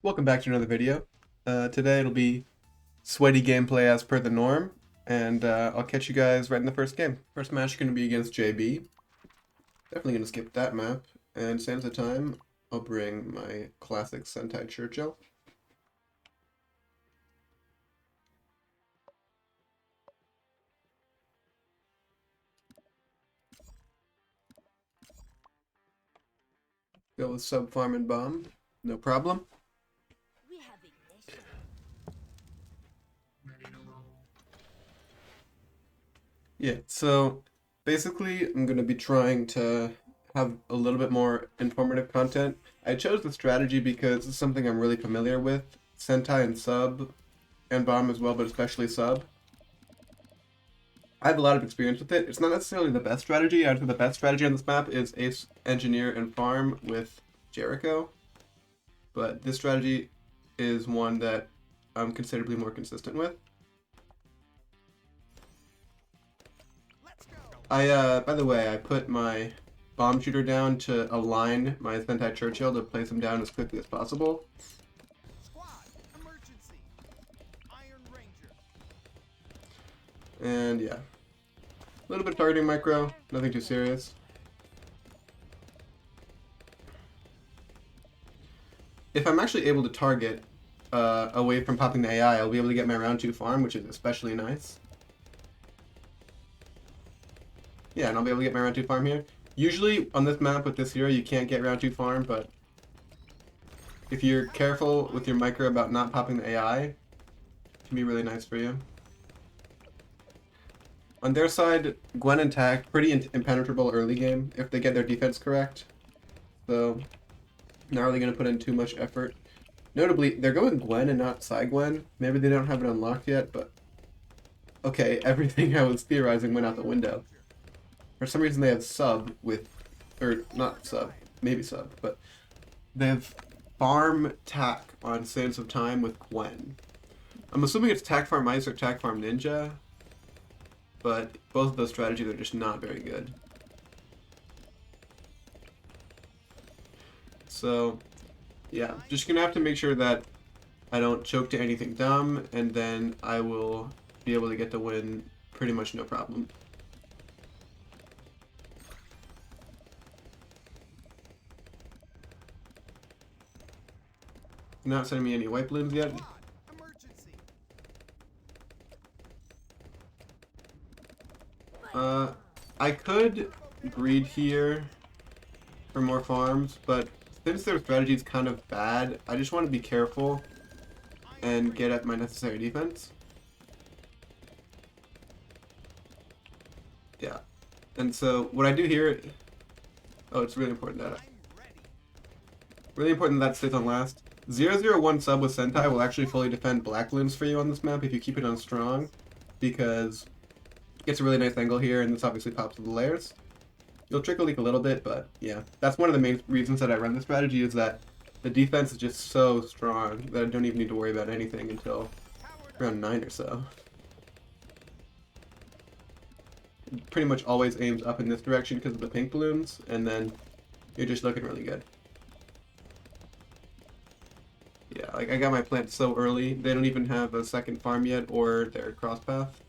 Welcome back to another video. Today it'll be sweaty gameplay as per the norm, and I'll catch you guys right in the first game. First match is going to be against JB. Definitely going to skip that map, and saves the time, I'll bring my classic Sentai Churchill. Go with sub farm and bomb, no problem. Yeah, so basically I'm going to be trying to have a little bit more informative content. I chose the strategy because it's something I'm really familiar with. Sentai and sub, and bomb as well, but especially sub. I have a lot of experience with it. It's not necessarily the best strategy. I'd say the best strategy on this map is Ace, Engineer, and Farm with Jericho. But this strategy is one that I'm considerably more consistent with. By the way, I put my bomb shooter down to align my Sentai Churchill to place him down as quickly as possible. And yeah. A little bit of targeting micro, nothing too serious. If I'm actually able to target away from popping the AI, I'll be able to get my round 2 farm, which is especially nice. Yeah, and I'll be able to get my round 2 farm here. Usually on this map with this hero, you can't get round 2 farm, but if you're careful with your micro about not popping the AI, it can be really nice for you. On their side, Gwen and Tact, pretty impenetrable early game if they get their defense correct. So, not really going to put in too much effort. Notably, they're going Gwen and not Psy Gwen. Maybe they don't have it unlocked yet, but... Okay, everything I was theorizing went out the window. For some reason they have sub with... Or, not sub. Maybe sub, but... They have farm tack on Sands of Time with Gwen. I'm assuming it's tack farm ice or tack farm ninja. But both of those strategies are just not very good. So, yeah, just gonna have to make sure that I don't choke to anything dumb, and then I will be able to get the win pretty much no problem. Not sending me any white balloons yet. I could greed here for more farms, but since their strategy is kind of bad, I just want to be careful and get at my necessary defense. Yeah. And so what I do here... Oh, it's really important that stays on last. 001 sub with Sentai will actually fully defend black balloons for you on this map if you keep it on strong, because it gets a really nice angle here, and this obviously pops the layers. You'll trickle leak a little bit, but yeah. That's one of the main reasons that I run this strategy, is that the defense is just so strong that I don't even need to worry about anything until round 9 or so. It pretty much always aims up in this direction because of the pink balloons, and then you're just looking really good. Yeah, like I got my plants so early, they don't even have a second farm yet or their cross path.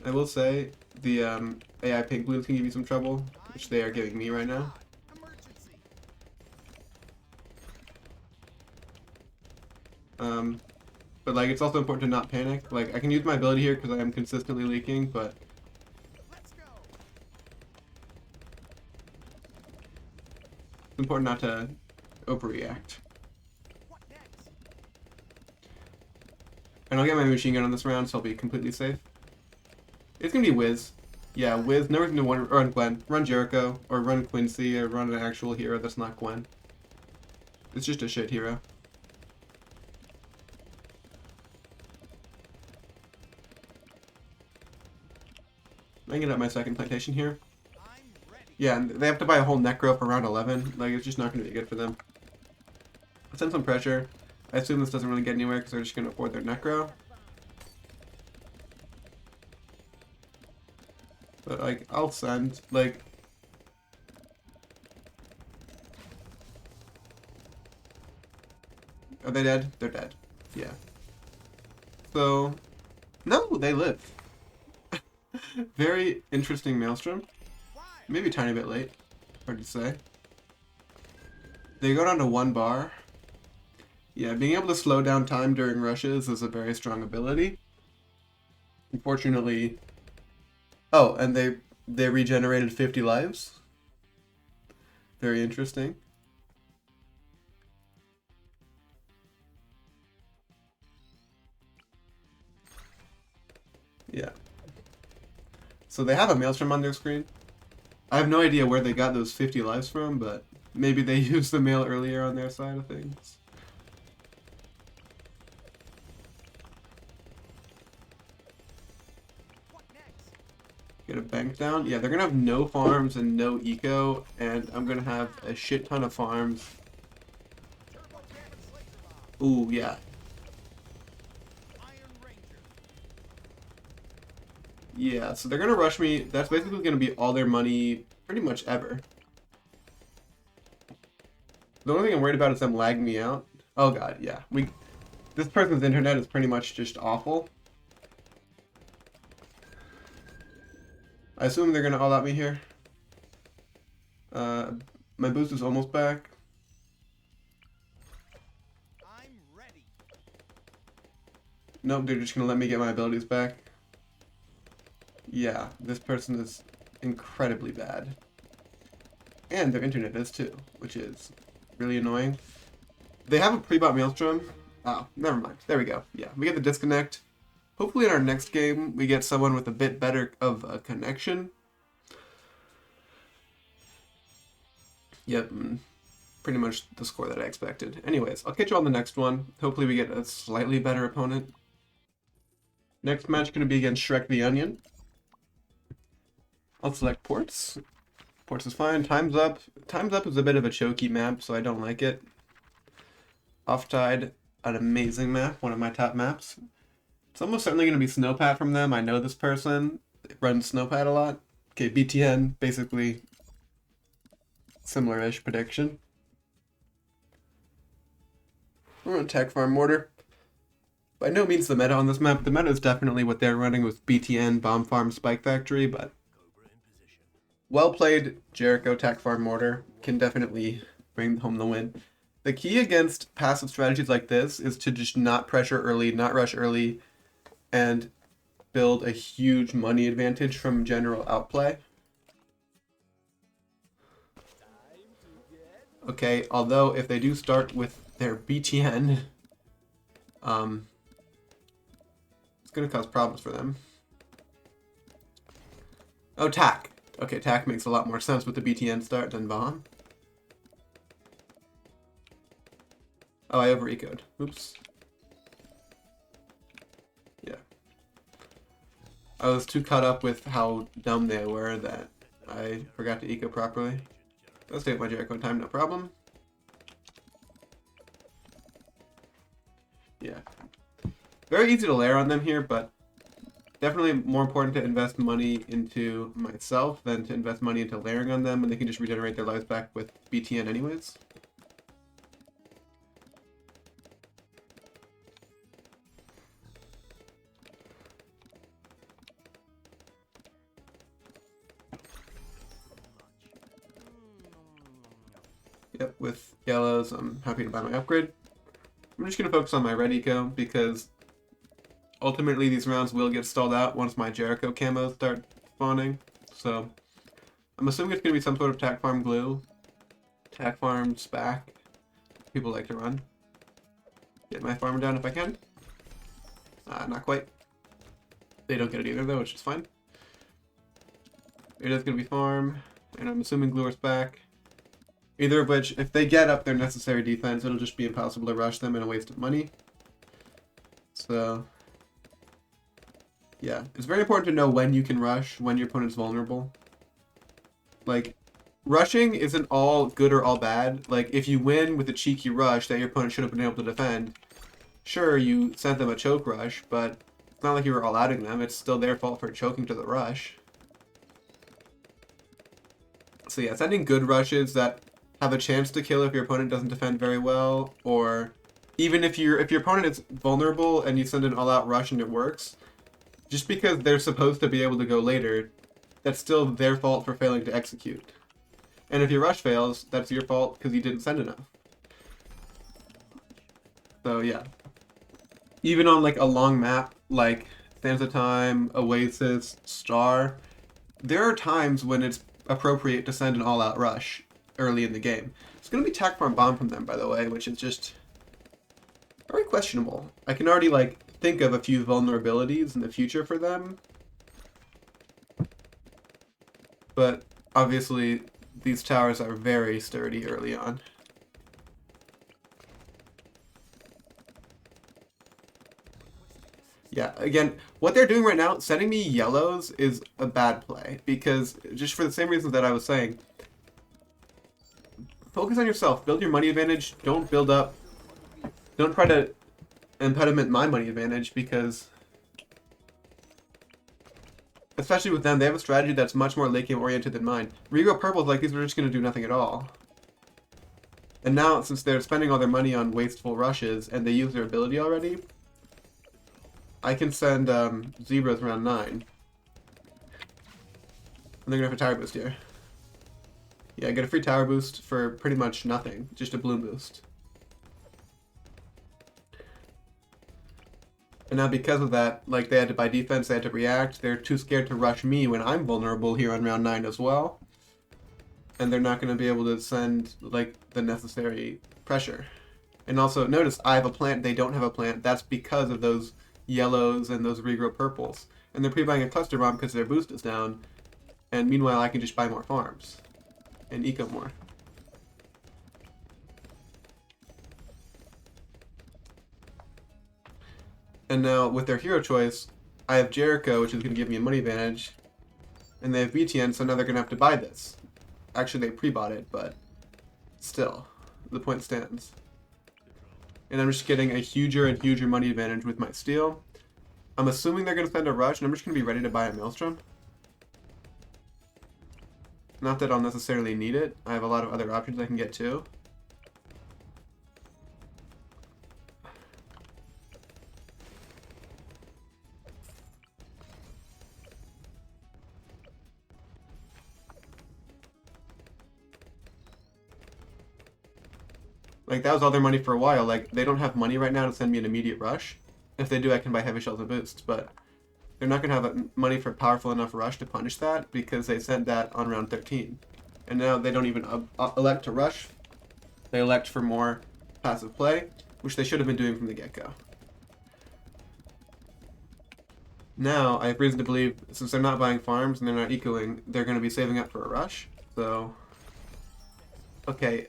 I will say, the AI pink balloons can give you some trouble, which they are giving me right now. But like, it's also important to not panic. Like, I can use my ability here because I am consistently leaking, but it's important not to overreact. And I'll get my machine gun on this round, so I'll be completely safe. It's gonna be Wiz. Yeah, Wiz. No reason to run Gwen. Run Jericho, or run Quincy, or run an actual hero that's not Gwen. It's just a shit hero. I can get up my second plantation here. Yeah, and they have to buy a whole Necro for round 11. Like, it's just not going to be good for them. I'll send some pressure. I assume this doesn't really get anywhere because they're just going to afford their Necro. But, like, I'll send. Like... Are they dead? They're dead. Yeah. So, no, they live. Very interesting Maelstrom. Maybe a tiny bit late. Hard to say. They go down to 1 bar. Yeah, being able to slow down time during rushes is a very strong ability. Unfortunately... Oh, and they regenerated 50 lives. Very interesting. Yeah. So they have a Maelstrom on their screen. I have no idea where they got those 50 lives from, but maybe they used the mail earlier on their side of things. Get a bank down. Yeah, they're going to have no farms and no eco, and I'm going to have a shit ton of farms. Ooh, yeah. Yeah, so they're going to rush me. That's basically going to be all their money pretty much ever. The only thing I'm worried about is them lagging me out. Oh god, yeah. This person's internet is pretty much just awful. I assume they're going to all out me here. My boost is almost back. I'm ready. Nope, they're just going to let me get my abilities back. Yeah, this person is incredibly bad. And their internet is too, which is really annoying. They have a pre-bought Maelstrom. Oh, never mind. There we go. Yeah, we get the disconnect. Hopefully in our next game, we get someone with a bit better of a connection. Yep, pretty much the score that I expected. Anyways, I'll catch you on the next one. Hopefully we get a slightly better opponent. Next match going to be against Shrek the Onion. I'll select ports. Ports is fine. Time's Up. Time's Up is a bit of a choky map, so I don't like it. Off-Tide, an amazing map, one of my top maps. It's almost certainly going to be Snowpat from them. I know this person. They run Snowpat a lot. Okay, BTN, basically similar-ish prediction. We're on Tech Farm Mortar. By no means the meta on this map. The meta is definitely what they're running with BTN, Bomb Farm, Spike Factory, but well played Jericho Tech Farm Mortar can definitely bring home the win. The key against passive strategies like this is to just not pressure early, not rush early, and build a huge money advantage from general outplay. Okay, although if they do start with their BTN, it's going to cause problems for them. Oh, TAC. Okay, TAC makes a lot more sense with the BTN start than Bomb. Oh, I over-ecoed. Oops. Yeah. I was too caught up with how dumb they were that I forgot to eco properly. Let's take my Jericho time, no problem. Yeah. Very easy to layer on them here, but definitely more important to invest money into myself than to invest money into layering on them, and they can just regenerate their lives back with BTN anyways. Yep, with yellows, I'm happy to buy my upgrade. I'm just going to focus on my red eco because ultimately these rounds will get stalled out once my Jericho camos start spawning. So I'm assuming it's going to be some sort of Tack Farm glue, Tack Farm spac. People like to run. Get my farmer down if I can. Not quite. They don't get it either though, which is fine. It is going to be farm, and I'm assuming glue or spac. Either of which, if they get up their necessary defense, it'll just be impossible to rush them and a waste of money. So, yeah. It's very important to know when you can rush, when your opponent's vulnerable. Like, rushing isn't all good or all bad. Like, if you win with a cheeky rush that your opponent should have been able to defend, sure, you sent them a choke rush, but it's not like you were all outing them. It's still their fault for choking to the rush. So yeah, sending good rushes that have a chance to kill if your opponent doesn't defend very well, or even if your opponent is vulnerable and you send an all-out rush and it works, just because they're supposed to be able to go later, that's still their fault for failing to execute. And if your rush fails, that's your fault because you didn't send enough. So yeah. Even on like a long map like Sands of Time, Oasis, Star, there are times when it's appropriate to send an all-out rush early in the game. It's going to be Tac Farm Bomb from them, by the way, which is just very questionable. I can already like think of a few vulnerabilities in the future for them, but obviously these towers are very sturdy early on. Yeah, again, what they're doing right now, sending me yellows is a bad play, because just for the same reasons that I was saying, focus on yourself, build your money advantage, don't try to impediment my money advantage, because especially with them, they have a strategy that's much more late game oriented than mine. Regal purples like these are just going to do nothing at all. And now, since they're spending all their money on wasteful rushes, and they use their ability already, I can send zebras around 9. And they're going to have a tower boost here. Yeah, I get a free tower boost for pretty much nothing. Just a bloom boost. And now because of that, like, they had to buy defense, they had to react. They're too scared to rush me when I'm vulnerable here on round 9 as well. And they're not going to be able to send, like, the necessary pressure. And also, notice, I have a plant, they don't have a plant. That's because of those yellows and those regrow purples. And they're pre-buying a cluster bomb because their boost is down. And meanwhile, I can just buy more farms. And eco more. And now, with their hero choice, I have Jericho, which is going to give me a money advantage. And they have BTN, so now they're going to have to buy this. Actually, they pre-bought it, but still, the point stands. And I'm just getting a huger and huger money advantage with my steel. I'm assuming they're going to spend a rush, and I'm just going to be ready to buy a Maelstrom. Not that I'll necessarily need it. I have a lot of other options I can get too. Like, that was all their money for a while. Like, they don't have money right now to send me an immediate rush. If they do, I can buy heavy shells and boosts, but they're not going to have money for a powerful enough rush to punish that because they sent that on round 13. And now they don't even elect to rush. They elect for more passive play, which they should have been doing from the get-go. Now, I have reason to believe, since they're not buying farms and they're not ecoing, they're going to be saving up for a rush. So, okay.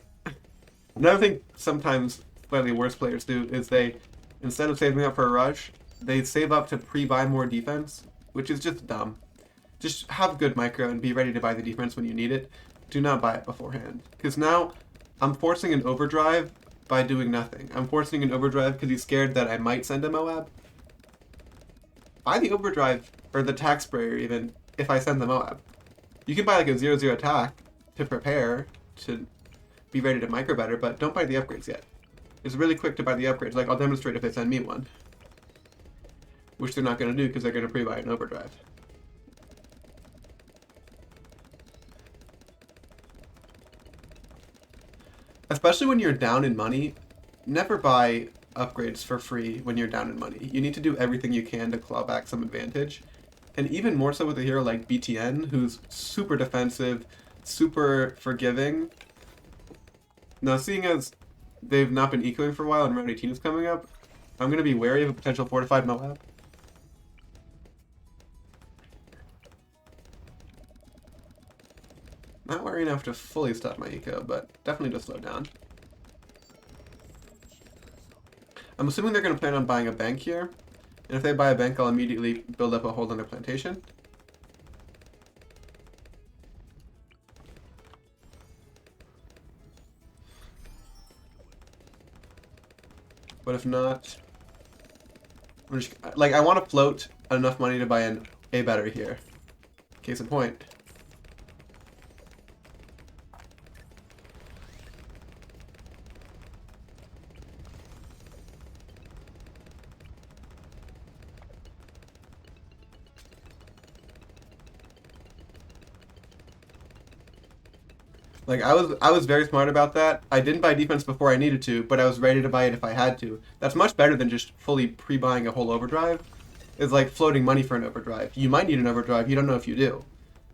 Another thing sometimes slightly worse players do is they, instead of saving up for a rush, they save up to pre-buy more defense, which is just dumb. Just have good micro and be ready to buy the defense when you need it. Do not buy it beforehand. Because now, I'm forcing an overdrive by doing nothing. I'm forcing an overdrive because he's scared that I might send a Moab. Buy the overdrive, or the tax sprayer even, if I send the Moab. You can buy like a 0-0 attack to prepare, to be ready to micro better, but don't buy the upgrades yet. It's really quick to buy the upgrades, like I'll demonstrate if they send me one. Which they're not going to do because they're going to pre-buy an overdrive. Especially when you're down in money, never buy upgrades for free when you're down in money. You need to do everything you can to claw back some advantage. And even more so with a hero like BTN, who's super defensive, super forgiving. Now, seeing as they've not been ecoing for a while and round 18 is coming up, I'm going to be wary of a potential fortified Moab. Not wary enough to fully stop my eco, but definitely to slow down. I'm assuming they're going to plan on buying a bank here. And if they buy a bank, I'll immediately build up a hold on their plantation. But if not, I'm just, like, I want to float enough money to buy an A battery here. Case in point. Like I was very smart about that. I didn't buy defense before I needed to, but I was ready to buy it if I had to. That's much better than just fully pre-buying a whole overdrive. It's like floating money for an overdrive. You might need an overdrive, you don't know if you do.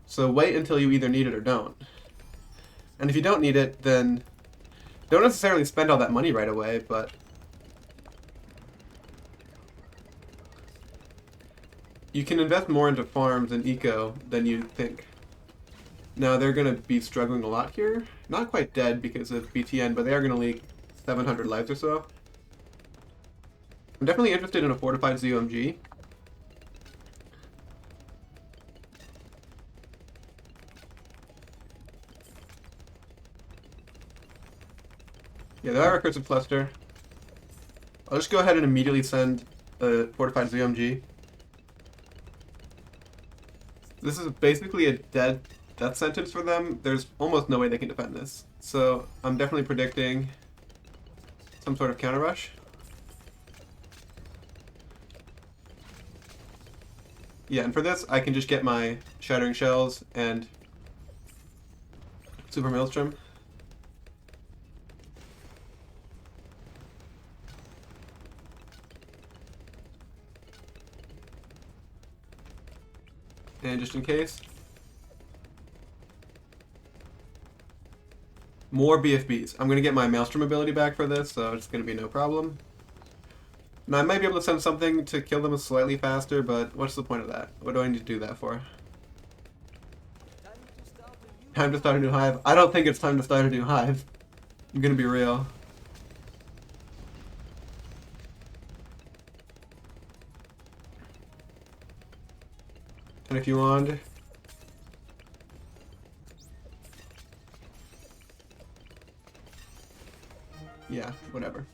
So wait until you either need it or don't. And if you don't need it, then don't necessarily spend all that money right away, but you can invest more into farms and eco than you think. Now they're going to be struggling a lot here. Not quite dead because of BTN, but they are going to leak 700 lives or so. I'm definitely interested in a fortified ZOMG. Yeah, there are recursive cluster. I'll just go ahead and immediately send a fortified ZOMG. This is basically a death sentence for them. There's almost no way they can defend this. So I'm definitely predicting some sort of counter rush. Yeah, and for this, I can just get my Shattering Shells and Super Maelstrom. And just in case, more BFBs. I'm going to get my Maelstrom ability back for this, so it's going to be no problem. Now, I might be able to send something to kill them slightly faster, but what's the point of that? What do I need to do that for? Time to start a new hive? I don't think it's time to start a new hive. I'm going to be real. And if you want... Yeah, whatever.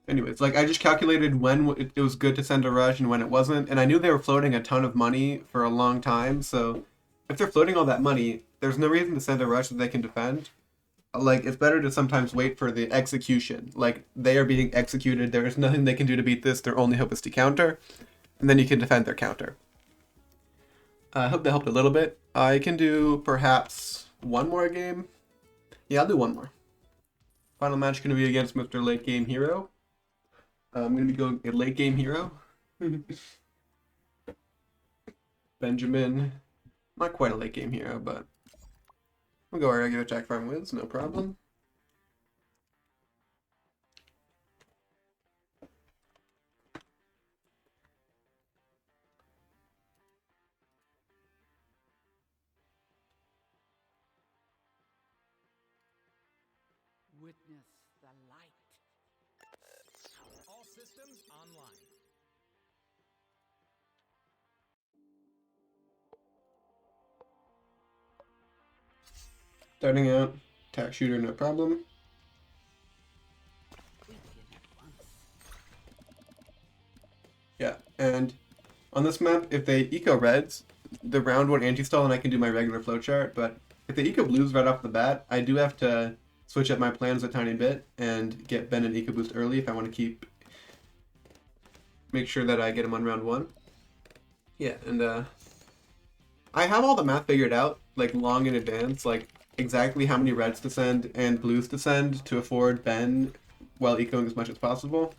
Anyways, like I just calculated when it was good to send a rush and when it wasn't, and I knew they were floating a ton of money for a long time, so if they're floating all that money, there's no reason to send a rush that they can defend. Like, it's better to sometimes wait for the execution. Like, they are being executed, there is nothing they can do to beat this, their only hope is to counter, and then you can defend their counter. I hope that helped a little bit. I can do perhaps one more game. Yeah, I'll do one more. Final match going to be against Mr. Late Game Hero. I'm going to be going a late game hero. Benjamin. Not quite a late game hero, but we'll go our regular attack farm wins, no problem. Witness the light. All systems online. Starting out, attack shooter, no problem. Yeah, and on this map, if they eco reds, the round one anti-stall and I can do my regular flowchart, but if they eco blues right off the bat, I do have to switch up my plans a tiny bit and get Ben and eco boost early if I want to make sure that I get him on round one. Yeah, and I have all the math figured out, like long in advance, like exactly how many reds to send and blues to send to afford Ben while ecoing as much as possible.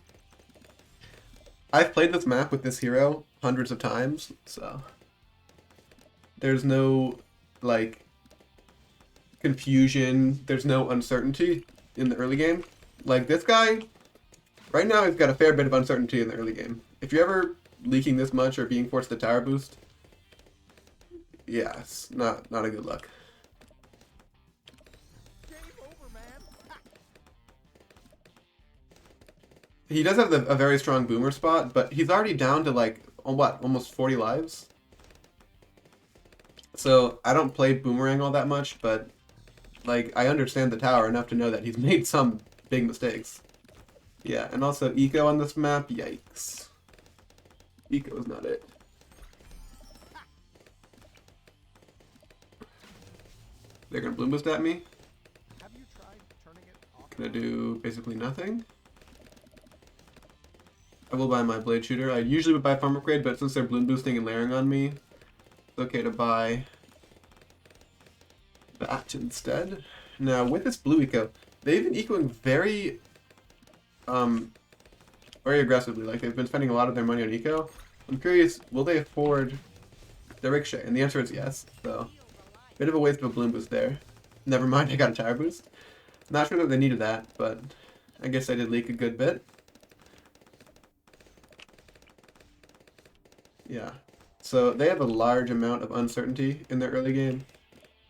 I've played this map with this hero hundreds of times, so there's no, like, confusion, there's no uncertainty in the early game. Like, this guy, right now he's got a fair bit of uncertainty in the early game. If you're ever leaking this much or being forced to tower boost, yeah, it's not a good look. Game over, man. He does have a very strong boomer spot, but he's already down to like, what, almost 40 lives? So I don't play boomerang all that much, but like I understand the tower enough to know that he's made some big mistakes. Yeah, and also eco on this map, yikes. Eco is not it. They're gonna bloom boost at me. Have you tried turning it off? Gonna do basically nothing. I will buy my blade shooter. I usually would buy farm upgrade, but since they're bloom boosting and layering on me, it's okay to buy that instead. Now, with this blue eco, they've been ecoing very, very aggressively. Like, they've been spending a lot of their money on eco. I'm curious, will they afford the ricochet? And the answer is yes, so bit of a waste of a bloom boost there. Never mind, I got a tire boost. Not sure that they needed that, but I guess I did leak a good bit. Yeah. So they have a large amount of uncertainty in their early game.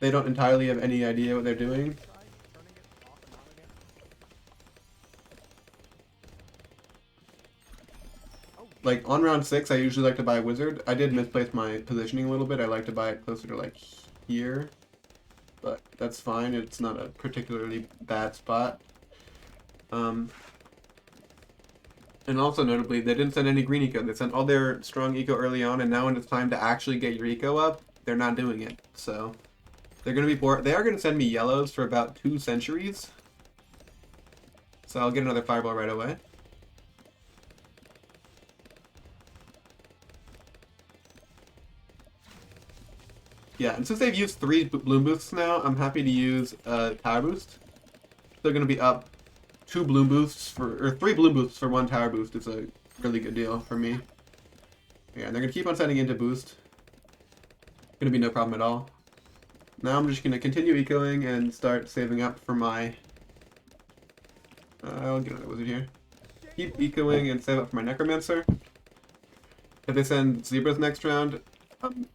They don't entirely have any idea what they're doing. Try turning it off and on again. Oh, Like, on round 6, I usually like to buy Wizard. I did misplace my positioning a little bit. I like to buy it closer to, like, here. But that's fine. It's not a particularly bad spot. And also notably, they didn't send any green eco. They sent all their strong eco early on, and now when it's time to actually get your eco up, they're not doing it. So they're going to be bored. They are going to send me yellows for about 2 centuries. So I'll get another fireball right away. Yeah, and since they've used 3 bloom boosts now, I'm happy to use a tower boost. They're going to be up 2 bloom boosts for, or 3 bloom boosts for 1 tower boost. It's a really good deal for me. Yeah, and they're going to keep on sending into boost. Going to be no problem at all. Now I'm just going to continue ecoing and start saving up for my... I'll get another wizard here. Keep ecoing and save up for my necromancer. If they send zebras next round, I'm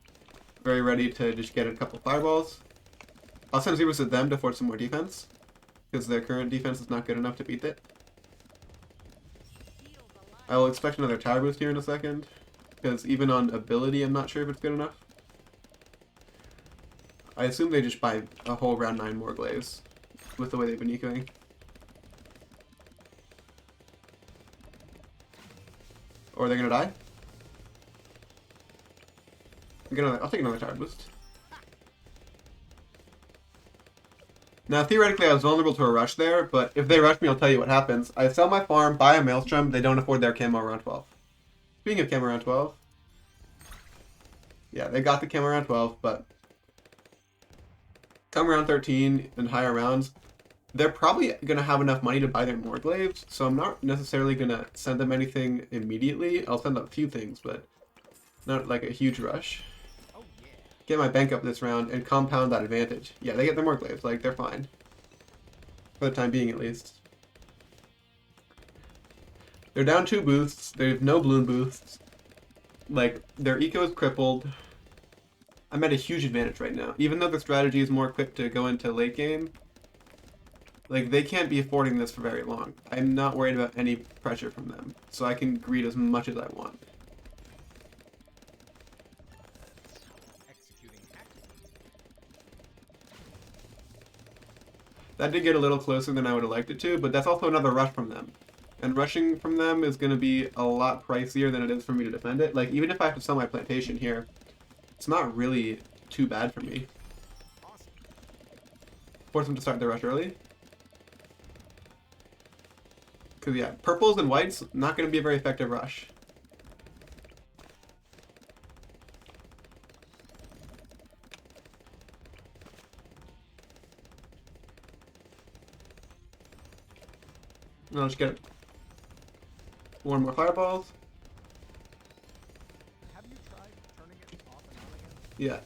very ready to just get a couple fireballs. I'll send zebras to them to force some more defense, because their current defense is not good enough to beat it. I will expect another tower boost here in a second, because even on ability I'm not sure if it's good enough. I assume they just buy a whole round 9 more glaives, with the way they've been ecoing. Or they're gonna die? I'll take another tower boost. Now, theoretically, I was vulnerable to a rush there, but if they rush me, I'll tell you what happens. I sell my farm, buy a Maelstrom, they don't afford their camo around 12. Speaking of camo around 12, yeah, they got the camo around 12, but come around 13 and higher rounds, they're probably going to have enough money to buy their more glaives, so I'm not necessarily going to send them anything immediately. I'll send them a few things, but not like a huge rush. oh yeah. Get my bank up this round and compound that advantage. Yeah, they get their more glaives, like, they're fine. For the time being, at least. They're down 2 boosts, they have no bloom boosts. Like, their eco is crippled. I'm at a huge advantage right now. Even though the strategy is more equipped to go into late game, like, they can't be affording this for very long. I'm not worried about any pressure from them, so I can greed as much as I want. Executing accurately. That did get a little closer than I would have liked it to, but that's also another rush from them. And rushing from them is going to be a lot pricier than it is for me to defend it. Like, even if I have to sell my plantation here, it's not really too bad for me. Awesome. Force them to start their rush early. Because, yeah, purples and whites, not going to be a very effective rush. And I'll just get 1 more fireballs. Have you tried turning it off and on again? Yeah.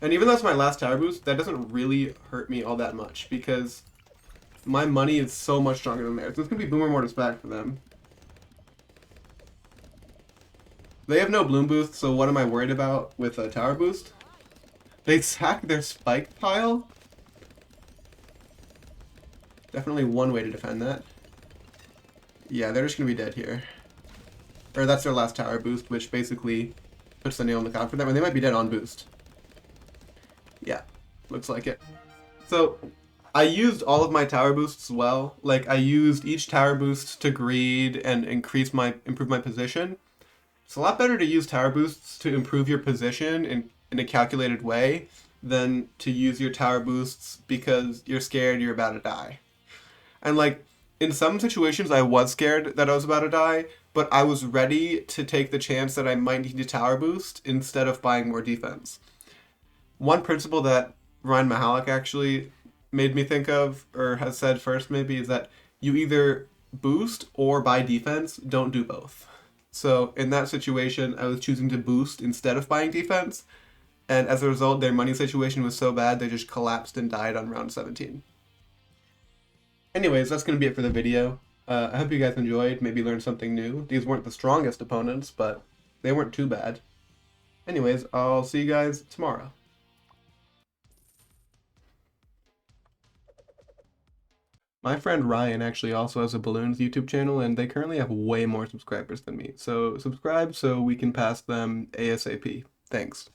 And even though it's my last tower boost, that doesn't really hurt me all that much, because my money is so much stronger than theirs. This is going to be Boomer Mortis back for them. They have no bloom boost, so what am I worried about with a tower boost? They sack their spike pile? Definitely one way to defend that. Yeah, they're just going to be dead here. Or that's their last tower boost, which basically puts the nail in the coffin for them, and they might be dead on boost. Yeah, looks like it. So, I used all of my tower boosts well. Like, I used each tower boost to greed and improve my position. It's a lot better to use tower boosts to improve your position in a calculated way than to use your tower boosts because you're scared you're about to die. And, like, in some situations I was scared that I was about to die, but I was ready to take the chance that I might need a tower boost instead of buying more defense. One principle that Ryan Mahalik actually made me think of, or has said first maybe, is that you either boost or buy defense, don't do both. So in that situation, I was choosing to boost instead of buying defense, and as a result, their money situation was so bad they just collapsed and died on round 17. Anyways, that's going to be it for the video. I hope you guys enjoyed, maybe learned something new. These weren't the strongest opponents, but they weren't too bad. Anyways, I'll see you guys tomorrow. My friend Ryan actually also has a Bloons YouTube channel, and they currently have way more subscribers than me. So subscribe so we can pass them ASAP. Thanks.